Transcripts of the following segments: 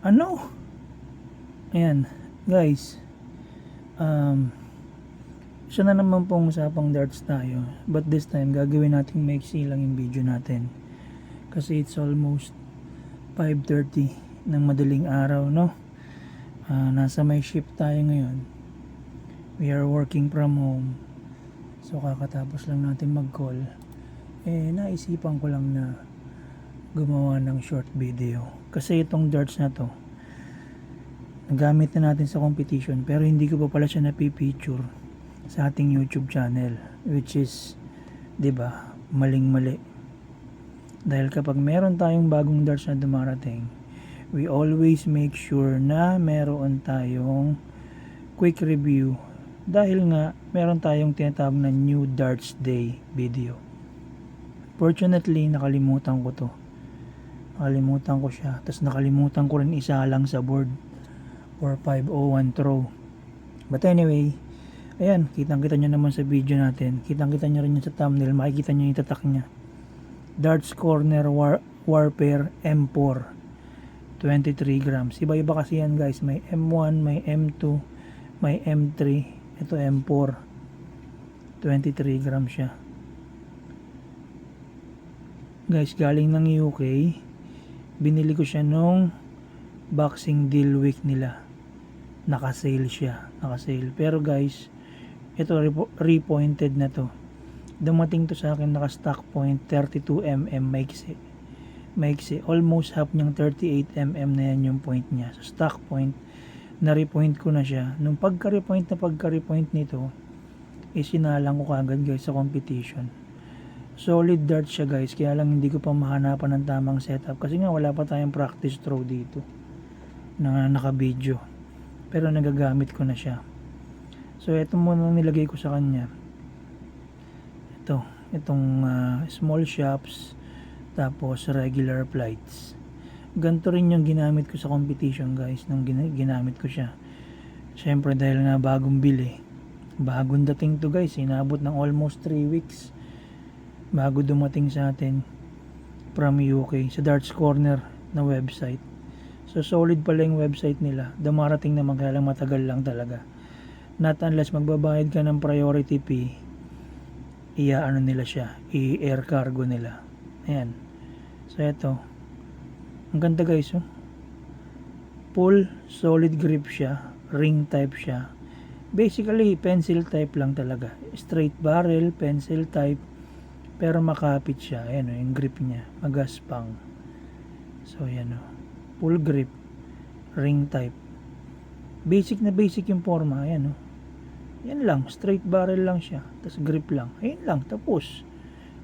Ano? Ayan, guys. Isa na naman pong usapang darts tayo. But this time, gagawin natin maiksi lang yung video natin. Kasi it's almost 5:30 ng madaling araw, no? Nasa may shift tayo ngayon. We are working from home. So kakatapos lang natin mag-call. Naisipan ko lang na gumawa ng short video. Kasi itong darts na to, nagamit na natin sa competition, pero hindi ko pa pala siya napipicture sa ating YouTube channel, which is, 'di ba, maling-mali. Dahil kapag meron tayong bagong darts na dumarating, we always make sure na meron tayong quick review, dahil nga meron tayong tinatawag na New Darts Day video. Fortunately, nakalimutan ko siya, tapos nakalimutan ko rin isa lang sa board for 501 throw. But anyway, ayan, kitang-kita nyo naman sa video natin. Kitang-kita nyo rin yun sa thumbnail. Makikita nyo yung tatak nya. Darts Corner Warfare M4. 23 grams. Iba-iba kasi yan, guys. May M1, may M2, may M3. Ito M4. 23 grams siya. Guys, galing ng UK. Binili ko siya nung Boxing Deal Week nila. Naka-sale siya. Naka-sale. Pero guys, ito repointed na to. Dumating to sa akin naka-stock point 32mm maiksi. Almost half niyang 38mm na yan yung point niya. So stock point, na-repoint ko na siya. Nung pagka-repoint nito, isinalang ko kagad, guys, sa competition. Solid dart siya, guys. Kaya lang hindi ko pa mahanapan ng tamang setup. Kasi nga wala pa tayong practice throw dito na naka-video. Pero nagagamit ko na siya. So ito muna nilagay ko sa kanya. Itong small shops, tapos regular flights. Ganito rin yung ginamit ko sa competition, guys, nung ginamit ko siya. Syempre dahil nga bagong bili, bagong dating to, guys. Inabot ng almost 3 weeks bago dumating sa atin from UK sa Darts Corner na website. So solid pala yung website nila. Dumarating naman, kaya lang matagal lang talaga. Not unless magbabayad ka ng priority fee, ano nila siya, i-air cargo nila. Ayan. So ito, ang ganda, guys, oh. Full solid grip siya, ring type siya. Basically pencil type lang talaga. Straight barrel, pencil type, pero makapit siya. Ayan, oh, yung grip niya, magaspang. So ayan, oh. Full grip, ring type. Basic na basic yung forma. Ayan, oh. Yan lang, straight barrel lang siya, tapos grip lang. Ayan lang, tapos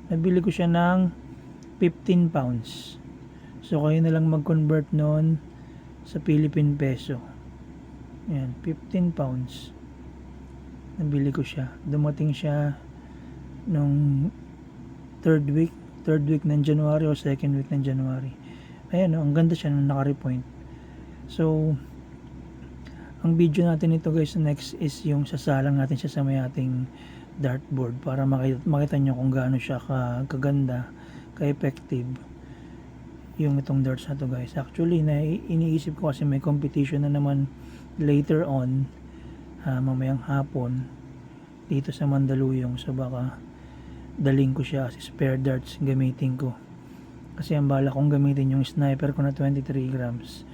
nabili ko siya ng 15 pounds. So kayo na lang mag-convert noon sa Philippine peso. Ayan, 15 pounds. Nabili ko siya. Dumating siya nung third week ng January o second week ng January. Ayan, ang ganda siya nung naka-repoint. So ang video natin ito, guys, next is yung sasalang natin siya sa may ating dartboard para makita nyo kung gaano siya kaganda, ka-effective yung itong darts na to, guys. Actually, iniisip ko kasi may competition na naman later on, mamayang hapon dito sa Mandaluyong. So baka daling ko siya as spare darts gamitin ko. Kasi ang bala kong gamitin yung sniper ko na 23 grams.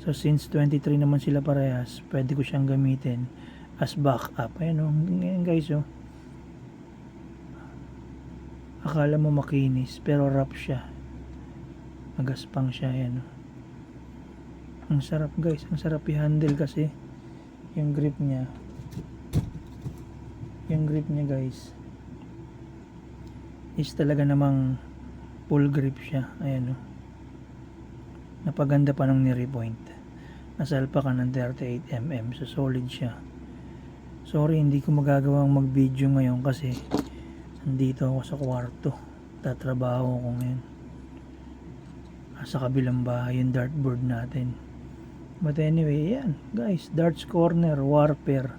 So since 23 naman sila parehas, pwede ko siyang gamitin as backup. Ayan, oh, ngayon, guys, oh. Akala mo makinis, pero rough siya. Magaspang siya. Ayan, oh. Ang sarap, guys. Ang sarap i-handle kasi yung grip niya. Yung grip niya, guys, is talaga namang full grip siya. Ayan, oh. Napaganda pa nung ni-repoint. Nasalpa ka ng 38mm. So solid siya. Sorry, hindi ko magagawang mag-video ngayon kasi nandito ako sa kwarto. Tatrabaho ko ngayon. Sa kabilang bahay yung dartboard natin. But anyway, yan, guys. Darts Corner Warfare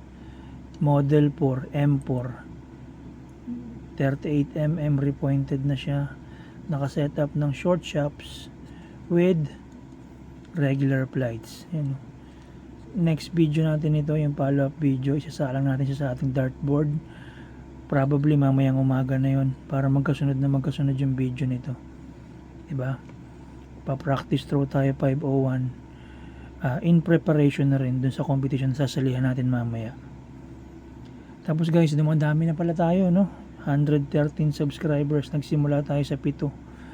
Model 4 M4. 38mm repointed na siya. Naka-setup ng short shops with regular flights. Yan. Next video natin ito, yung follow-up video, isasalang natin siya sa ating dartboard. Probably mamayang umaga na yon para magkasunod yung video nito. Diba? Pa-practice throw tayo 501. In preparation na rin dun sa competition na sasalihan natin mamaya. Tapos guys, dumadami na pala tayo, no? 113 subscribers. Nagsimula tayo sa 7.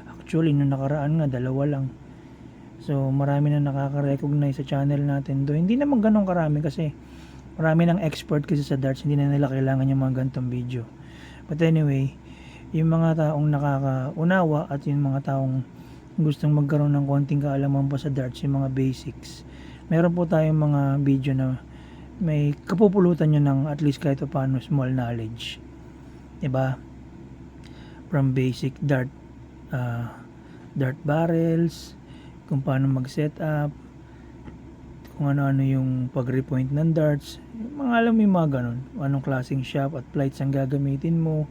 Actually, nung nakaraan nga, 2 lang. So, marami na nakaka-recognize sa channel natin. Do hindi naman ganun karami kasi marami ng expert kasi sa darts. Hindi na nila kailangan yung mga ganitong video. But anyway, yung mga taong nakakaunawa at yung mga taong gustong magkaroon ng konting kaalaman pa sa darts, yung mga basics. Meron po tayong mga video na may kapupulutan nyo ng at least kahit paano small knowledge. Diba? From basic dart barrels, kung paano mag-set up, kung ano-ano yung pag-repoint ng darts, mga alam mo yung mga ganun, anong klaseng shop at flights ang gagamitin mo,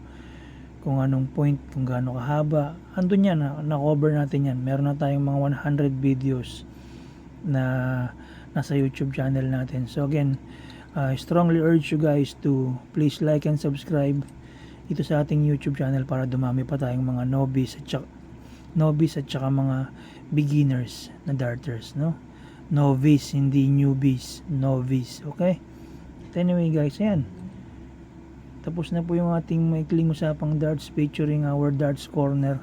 kung anong point, kung gaano kahaba, andun yan, na-cover natin yan. Meron na tayong mga 100 videos na nasa YouTube channel natin. So again, I strongly urge you guys to please like and subscribe dito sa ating YouTube channel para dumami pa tayong mga novice at saka mga beginners na darters, no? Novice, hindi newbies, novice, okay? But anyway guys, ayan, tapos na po yung ating maikling usapang darts featuring our darts corner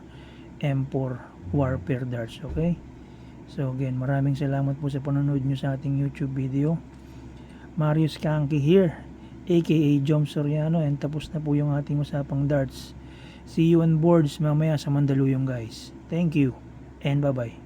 M4 Warfare darts, okay? So again, maraming salamat po sa panonood nyo sa ating YouTube video. Marius Kanki here, aka Jom Soriano, and tapos na po yung ating usapang darts. See you on boards mamaya sa Mandaluyong guys. Thank you and bye bye.